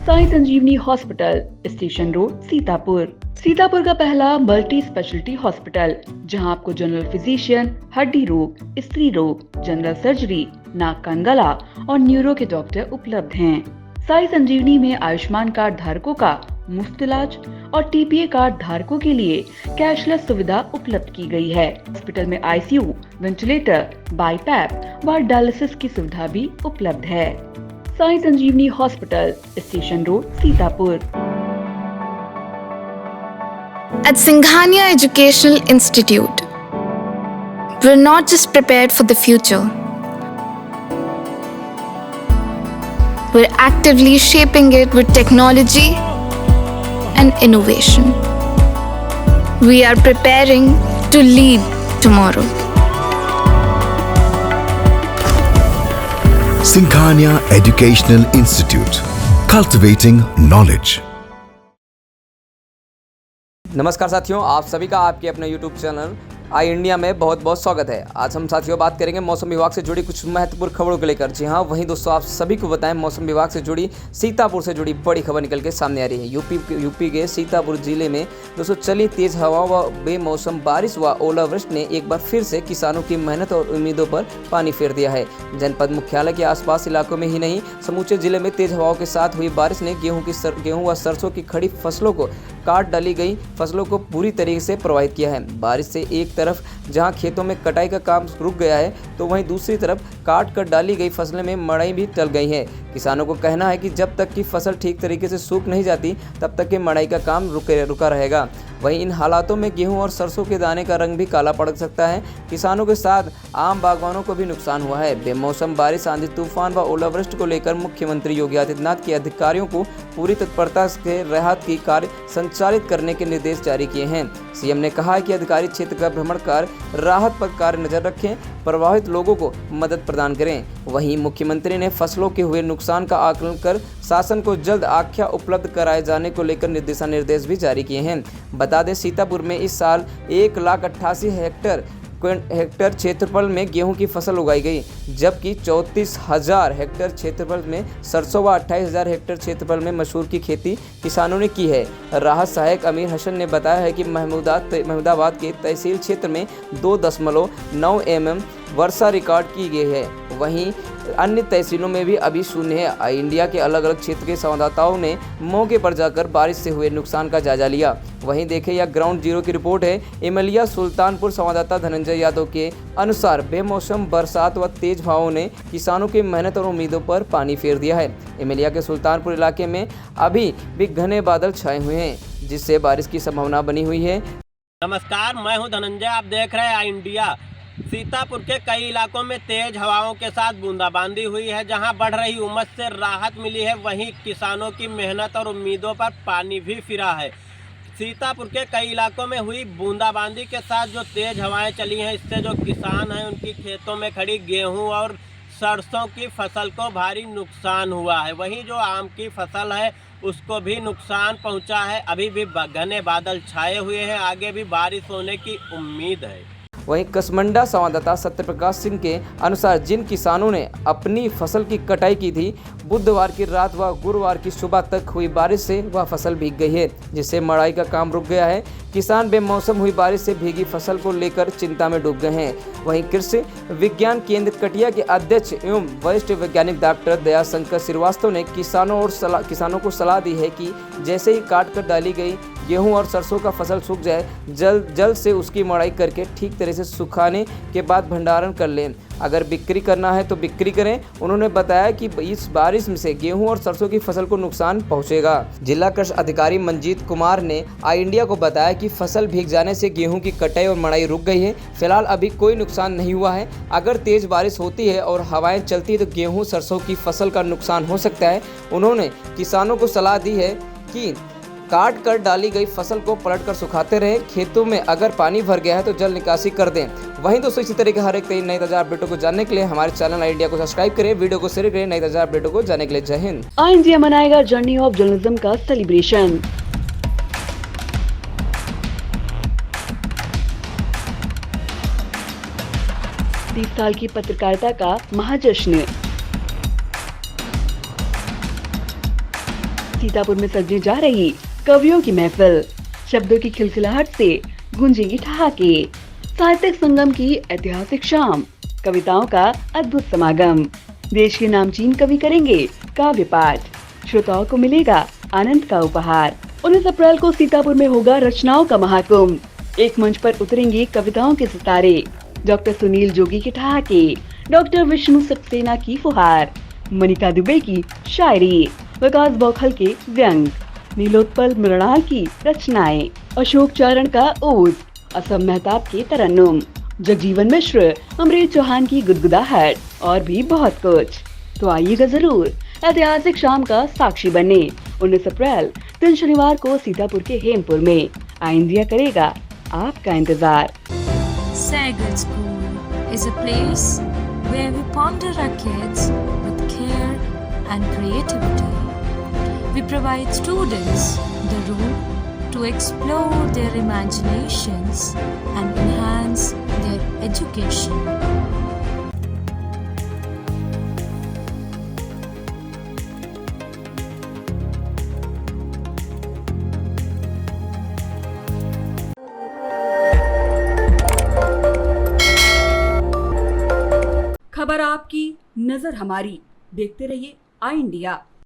Sai Sanjeevani hospital, station road, Sitapur. Sitapur का पहला multi speciality hospital, जहां आपको जनरल फिजिशियन, हड्डी रोग, स्त्री रोग, जनरल सर्जरी, नाक कान गला और न्यूरो के डॉक्टर उपलब्ध हैं। साई संजीवनी में आयुष्मान कार्ड धारकों का मुफ्त इलाज और टीपीए कार्ड धारकों के लिए कैशलेस सुविधा उपलब्ध की गई है। हॉस्पिटल में आईसीयू, वेंटिलेटर, बाईपैप व डायलिसिस की सुविधा भी उपलब्ध है। Sai Sanjeevani hospital, station road, Sitapur. At Singhania Educational Institute, we're not just prepared for the future, we're actively shaping it with technology and innovation. We are preparing to lead tomorrow. Singhania Educational Institute, cultivating knowledge. नमस्कार साथियों, आप सभी का आपके अपने YouTube channel आई India में बहुत बहुत स्वागत है। आज हम साथियों बात करेंगे मौसम विभाग से जुड़ी कुछ महत्वपूर्ण खबरों को लेकर। जी हाँ, वहीं दोस्तों आप सभी को बताएं, मौसम विभाग से जुड़ी सीतापुर से जुड़ी बड़ी खबर निकल के सामने आ रही है। यूपी के सीतापुर जिले में दोस्तों चली तेज हवाओं व बेमौसम बारिश व ओलावृष्टि ने एक बार फिर से किसानों की मेहनत और उम्मीदों पर पानी फेर दिया है। जनपद मुख्यालय के आसपास इलाकों में ही नहीं, समूचे जिले में तेज हवाओं के साथ हुई बारिश ने गेहूं व सरसों की खड़ी फसलों को, काट डाली गई फसलों को पूरी तरीके से प्रभावित किया है। बारिश से एक तरफ जहां खेतों में कटाई का काम रुक गया है, तो वहीं दूसरी तरफ काट कर डाली गई फसलें में मड़ाई भी टल गई है। किसानों को कहना है कि जब तक की फसल ठीक तरीके से सूख नहीं जाती, तब तक के मड़ाई का काम रुका रहेगा। वहीं इन हालातों में गेहूं और सरसों के दाने का रंग भी काला पड़ सकता है। किसानों के साथ आम बागवानों को भी नुकसान हुआ है। बेमौसम बारिश, आंधी तूफान व ओलावृष्टि को लेकर मुख्यमंत्री योगी आदित्यनाथ के अधिकारियों को पूरी तत्परता से राहत की कार्य संचालित करने के निर्देश जारी किए हैं। सीएम ने कहा है कि अधिकारी क्षेत्र का भ्रमण कर राहत पर कार्य नजर रखें, प्रभावित लोगों को मदद प्रदान करें। वहीं मुख्यमंत्री ने फसलों के हुए नुकसान का आकलन कर शासन को जल्द आख्या उपलब्ध कराए जाने को लेकर दिशा निर्देश भी जारी किए हैं। बता दें, सीतापुर में इस साल 1,88,000 हेक्टेयर क्षेत्रफल में गेहूं की फसल उगाई गई, जबकि 34,000 हेक्टेयर क्षेत्रफल में सरसों व 28,000 हेक्टेयर क्षेत्रफल में मसूर की खेती किसानों ने की है। राहत सहायक अमीर हसन ने बताया है कि महमूदाबाद के तहसील क्षेत्र में 2.9 mm वर्षा रिकॉर्ड की गई है। वहीं अन्य तहसीलों में भी अभी शून्य है। आई इंडिया के अलग अलग क्षेत्र के संवाददाताओं ने मौके पर जाकर बारिश से हुए नुकसान का जायजा लिया। वहीं देखें, यह ग्राउंड जीरो की रिपोर्ट है। इमलिया सुल्तानपुर संवाददाता धनंजय यादव के अनुसार बेमौसम बरसात व तेज हवाओं ने किसानों की मेहनत और उम्मीदों पर पानी फेर दिया है। इमलिया के सुल्तानपुर इलाके में अभी भी घने बादल छाए हुए हैं, जिससे बारिश की संभावना बनी हुई है। नमस्कार, मैं हूं धनंजय। आप देख रहे हैं आई इंडिया। सीतापुर के कई इलाकों में तेज हवाओं के साथ बूंदाबांदी हुई है। जहां बढ़ रही उमस से राहत मिली है, वहीं किसानों की मेहनत और उम्मीदों पर पानी भी फिरा है। सीतापुर के कई इलाकों में हुई बूंदाबांदी के साथ जो तेज हवाएं चली हैं, इससे जो किसान हैं उनकी खेतों में खड़ी गेहूं और सरसों की फसल को भारी नुकसान हुआ है। वहीं जो आम की फसल है उसको भी नुकसान पहुंचा है। अभी भी घने बादल छाए हुए हैं, आगे भी बारिश होने की उम्मीद है। वहीं कसमंडा संवाददाता सत्यप्रकाश सिंह के अनुसार जिन किसानों ने अपनी फसल की कटाई की थी, बुधवार की रात व गुरुवार की सुबह तक हुई बारिश से वह फसल भीग गई है, जिससे मड़ाई का काम रुक गया है। किसान बेमौसम हुई बारिश से भीगी फसल को लेकर चिंता में डूब गए हैं। वहीं कृषि विज्ञान केंद्र कटिया के अध्यक्ष एवं वरिष्ठ वैज्ञानिक डॉक्टर दयाशंकर श्रीवास्तव ने किसानों को सलाह दी है कि जैसे ही काट कर डाली गई गेहूं और सरसों का फसल सूख जाए, जल्द से उसकी मड़ाई करके ठीक तरह से सुखाने के बाद भंडारण कर लें। अगर बिक्री करना है तो बिक्री करें। उन्होंने बताया कि इस बारिश से गेहूं और सरसों की फसल को नुकसान पहुंचेगा। जिला कृषि अधिकारी मंजीत कुमार ने आई इंडिया को बताया कि फसल भीग जाने से गेहूं की कटाई और मड़ाई रुक गई है। फिलहाल अभी कोई नुकसान नहीं हुआ है। अगर तेज बारिश होती है और हवाएं चलती है तो गेहूं सरसों की फसल का नुकसान हो सकता है। उन्होंने किसानों को सलाह दी है कि काट कर डाली गई फसल को पलट कर सुखाते रहें। खेतों में अगर पानी भर गया है तो जल निकासी कर दें। वहीं दोस्तों इसी तरह के हर एक नई ताजा अपडेटों को जानने के लिए हमारे चैनल आई इंडिया को सब्सक्राइब करें, वीडियो को शेयर करें। नई ताजा अपडेटों को जानने के लिए जय हिंद। आई इंडिया मनाएगा जर्नी ऑफ जर्नलिज्म का सेलिब्रेशन। 30 साल की पत्रकारिता का महाजश्न। सीतापुर में सजने जा रही कवियों की महफिल। शब्दों की खिलखिलाहट से गूंजेगी ठहाके। साहित्यिक संगम की ऐतिहासिक शाम, कविताओं का अद्भुत समागम। देश के नामचीन कवि करेंगे काव्य पाठ। श्रोताओं को मिलेगा आनंद का उपहार। 19 अप्रैल को सीतापुर में होगा रचनाओं का महाकुंभ। एक मंच पर उतरेंगे कविताओं के सितारे। डॉक्टर सुनील जोगी के ठहाके, डॉक्टर विष्णु सक्सेना की फुहार, मनिका दुबे की शायरी, विकास बौखल के व्यंग, नीलोत्पल मृणाल की रचनाएं, अशोक चारण का ओज, असम मेहताब के तरन्नुम, जगजीवन मिश्र, अमरीत चौहान की गुदगुदाहट और भी बहुत कुछ। तो आइएगा जरूर ऐतिहासिक शाम का साक्षी बनने। 19 अप्रैल दिन शनिवार को सीतापुर के हेमपुर में आई इंडिया करेगा आपका इंतजार। Sagar School is a place where we ponder our kids with care and creativity. We provide students the room to explore their imaginations and enhance their education. खबर आपकी, नजर हमारी। देखते रहिए आई इंडिया।